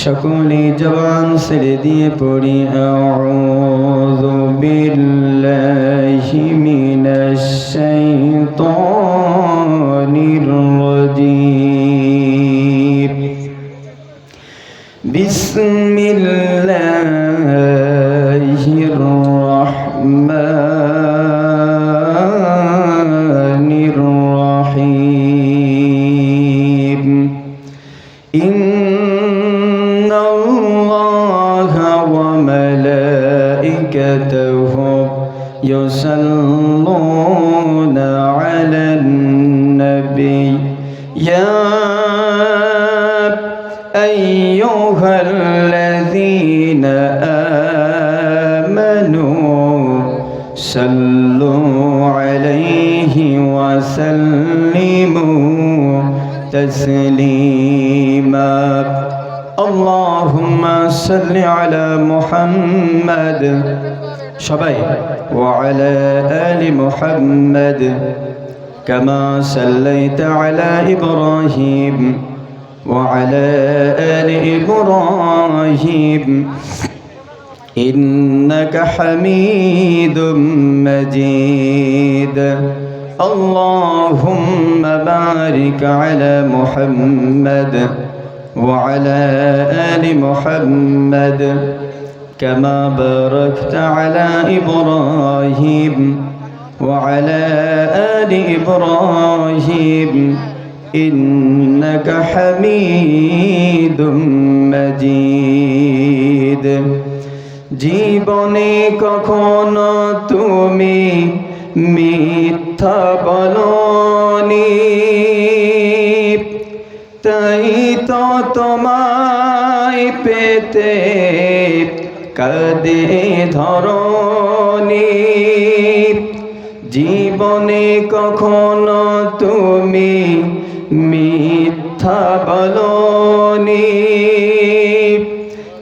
সকলে জবান ছেড়ে দিয়ে পড়ি আউযু বিল্লাহি মিনাশ শাইতানির রাজীম। বিসমিল্লাহির রাহমানির রাহিম। يصلون على النبي يا أيها الذين آمنوا صلوا عليه وسلموا تسليما اللهم صل على محمد সবাই وعلى آل محمد كما صليت على إبراهيم وعلى آل إبراهيم إنك حميد مجيد اللهم بارك على محمد وعلى آل محمد كما باركت على إبراهيم وعلى آل إبراهيم إنك حميد مجيد জীবনে কখনো তুমি মিথ্যা বলোনি, তাই তো তোমায় পেতে কাঁদে ধরণী। জীবনে কখনো তুমি মিথ্যা বলোনি,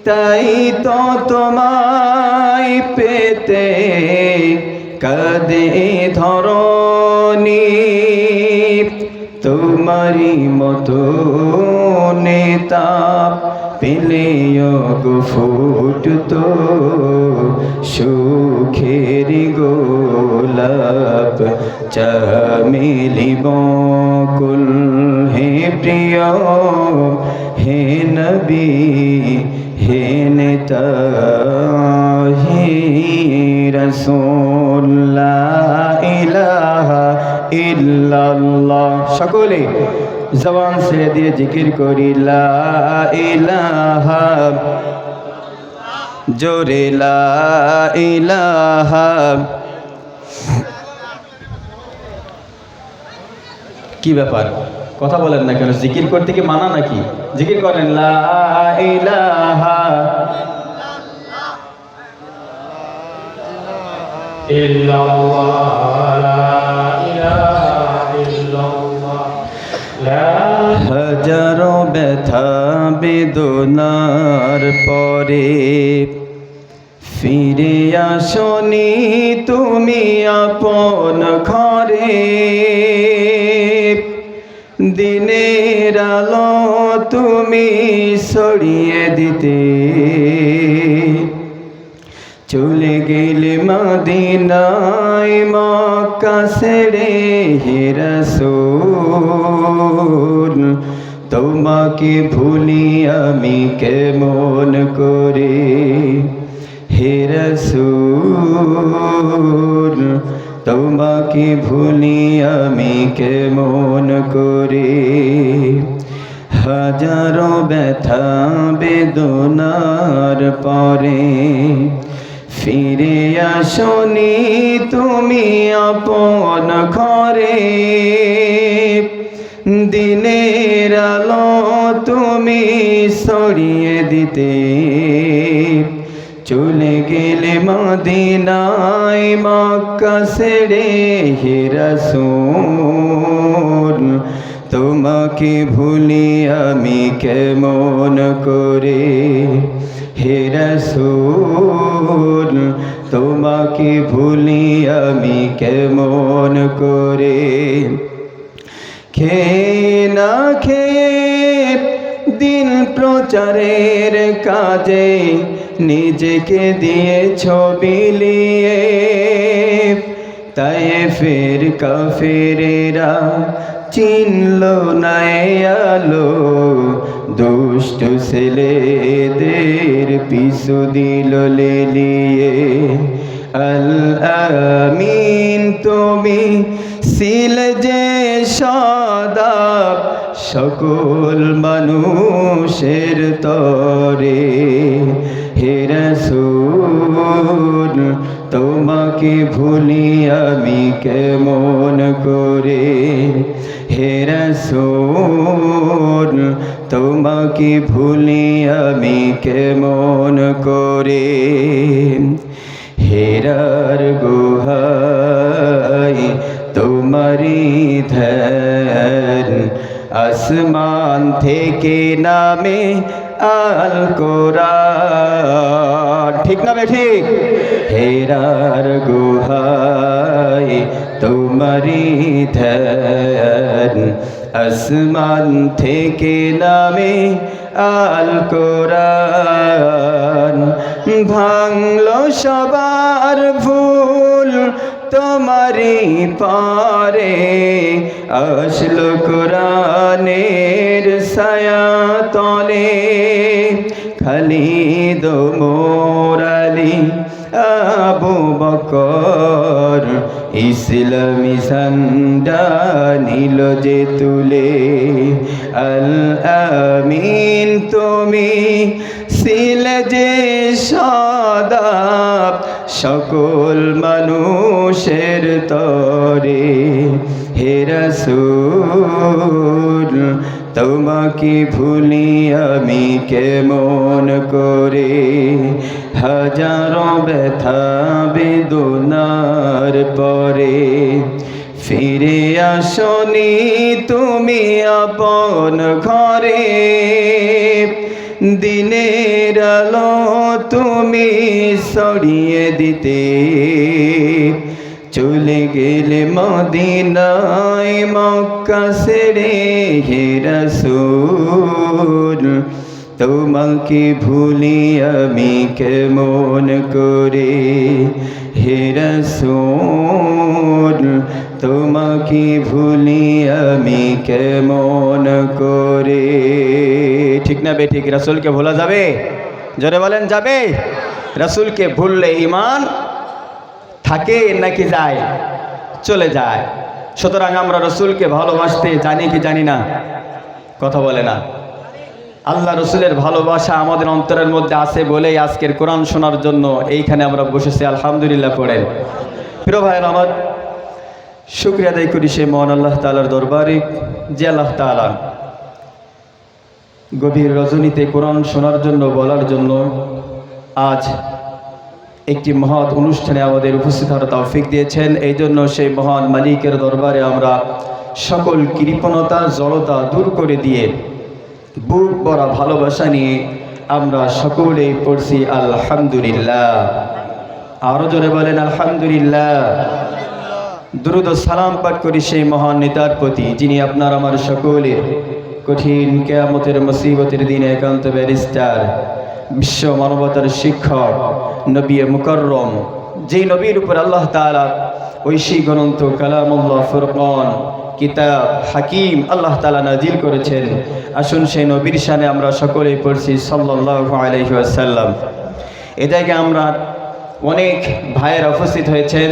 তাই তো তোমায় পেতে কাঁদে ধরণী। তোমারি মতো নেতা পেলেও গো ফুটতো সুখের গোলাপ চামেলি বকুল। হে প্রিয় হে নবী হে নেতা হে রাসূল লা ইলাহা ইল্লাল্লাহ। সকলে জবান ছেড়ে দিয়ে জিকির করি লা ইলাহা, জোরে লা ইলাহা। কি ব্যাপার কথা বলেন না কেন? জিকির করতে কি মানা নাকি? জিকির করেন লা ইলাহা হাজারো ব্যথা বেদনার পরে ফিরে আসনি তুমি আপন ঘরে। দিনের আলো তুমি ছড়িয়ে দিতে চলে গেলে মদিনায় মক্কা ছেড়ে হে রাসূল। তোমাকে ভুলি আমি কেমন করে হে রাসূল। তোমাকে ভুলি আমি কেমন করে। হাজারো ব্যথা বেদনার পরে ফিরে আসনি তুমি আপন ঘরে। দিনের আলো তুমি ছড়িয়ে দিতে চলে গেলে মদিনায় মক্কা ছেড়ে হে রাসূল। তোমাকে ভুলি আমি কেমন করে হে রাসূল। তোমাকে ভুলি আমি কেমন করে। খেয়ে না খেয়ে দিন প্রচারের কাজে নিজেকে দিয়েছ বিলিয়ে, তায়েফের কাফেরেরা চিনল না আলো, দুষ্ট ছেলেদের পিছু দিল লেলিয়ে। আল আমিন তুমি ছিলে যে সদা সকল মানুষের তরে, হে রাসূল তোমাকে ভুলি আমি কেমন করে, হে রাসূল তোমাকে ভুলি আমি কেমন করে। হেরার গুহায় তোমারি ধ্যান, আসমান থেকে নামে আল কোরআন, ঠিক না ঠিক? হেরার গুহায় তোমারি ধ্যান, আসমান থেকে নামে আল কোরআন। ভাঙলো সবার ভুল তোমারি পারে, আসলো কোরআনের ছায়া তলে। খালিদ ওমর আলী আবু বকর ইসলামী ঝান্ডা নিল যে তুলে। আল আমিন তুমি ছিলে যে সদা সকল মানুষের তরে, হে রাসূল তোমাকে ভুলি আমি কেমন করে। হাজারো ব্যথা বেদনার পরে ফিরে আসনি তুমি আপন ঘরে, দিনের আলো তুমি ছড়িয়ে দিতে চলে গেলে মদিনায় মক্কা ছেড়ে। হে রাসূল তোমাকে ভুলি আমি কেমন করে, হে রাসূল তোমাকে ভুলি আমি কেমন করে। ঠিক না বেঠিক? রাসূলকে ভোলা যাবে? জোরে বলেন যাবে? রাসূলকে ভুললে ঈমান থাকে নাকি যায়? চলে যায়। সুতরাং আমরা রাসূলকে ভালোবাসতে জানি কি জানি না? কথা বলে না। আল্লাহ রসুলের ভালোবাসা আমাদের অন্তরের মধ্যে আছে বলেই আজকের কোরআন শোনার জন্য এইখানে আমরা বসেছি। আলহামদুলিল্লাহ পড়েন। প্রিয় ভাইয়ের আমার, শুকরিয়া আদায় করি সেই মহান আল্লাহ তাআলার দরবারে, যে আল্লাহ তাআলা গভীর রজনীতে কোরআন শোনার জন্য, বলার জন্য আজ একটি মহৎ অনুষ্ঠানে আমাদের উপস্থিত হওয়ার তৌফিক দিয়েছেন। এই জন্য সেই মহান মালিকের দরবারে আমরা সকল কৃপণতা জড়তা দূর করে দিয়ে বুক ভরা ভালোবাসা নিয়ে আমরা সকলেই পড়ছি আলহামদুলিল্লাহ। আরো জোরে বলেন আলহামদুলিল্লাহ। দুরূদ ও সালাম পাঠ করি সেই মহান নেতার প্রতি, যিনি আপনার আমার সকলের কঠিন কিয়ামতের মুসিবতের দিনে একান্ত ব্যারিস্টার, বিশ্ব মানবতার শিক্ষক, নবী মুকাররম, যেই নবীর উপর আল্লাহ তাআলা ঐশী গ্রন্থ কালামুল্লাহ ফুরকান কিতাব হাকিম আল্লাহ তাআলা নাজিল করেছেন। আসুন সেই নবীর শানে আমরা সকলেই পড়ছি সাল্লাল্লাহু আলাইহি ওয়াসাল্লাম। এ জায়গায় আমরা অনেক ভাইয়েরা উপস্থিত হয়েছেন,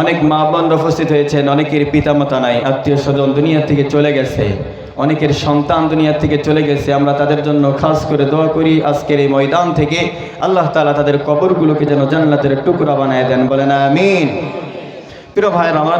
অনেক মা বোনরা উপস্থিত হয়েছেন, অনেকের পিতামাতা নাই, আত্মীয় স্বজন দুনিয়া থেকে চলে গেছে, অনেকের সন্তান দুনিয়া থেকে চলে গেছে। আমরা তাদের জন্য খাস করে দোয়া করি আজকের এই ময়দান থেকে আল্লাহ তাআলা তাদের কবরগুলোকে যেন জান্নাতের টুকরা বানায় দেন। বলেন আমিন। প্রিয় ভাইয়েরা আমার,